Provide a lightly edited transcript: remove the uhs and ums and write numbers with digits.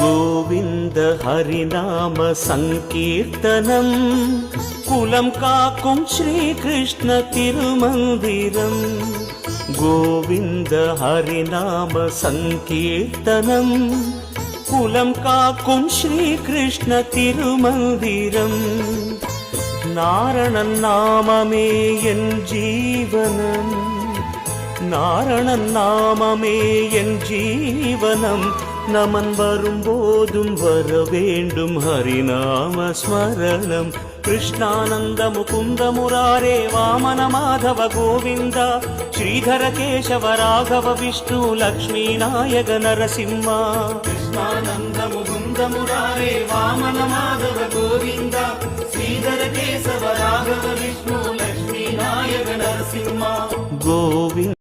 கோவிந்த ஹரிநாம சங்கீர்த்தனம் குலம் காக்கும் ஸ்ரீ கிருஷ்ண திருமந்திரம். கோவிந்த ஹரிநாம சங்கீர்த்தனம் குலம் காக்கும் ஸ்ரீ கிருஷ்ண திருமந்திரம். நாரணன் நாமமே என் ஜீவனம், நாரணன் நாமமே என் ஜீவனம். நமன் வரும்போதும் வர வேண்டும் ஹரிநாம ஸ்மரணம். கிருஷ்ணானந்த முகுந்த முராரே வாமன மாதவ கோவிந்த ஸ்ரீதர கேசவ ராகவ விஷ்ணு லக்ஷ்மீ நாயக நரசிம்ம. கிருஷ்ணானந்த முகுந்த முராரே வாமன மாதவ கோவிந்த ஸ்ரீதர கேசவ ராகவ விஷ்ணு லக்ஷ்மீ நாயக நரசிம்ம. கோவிந்த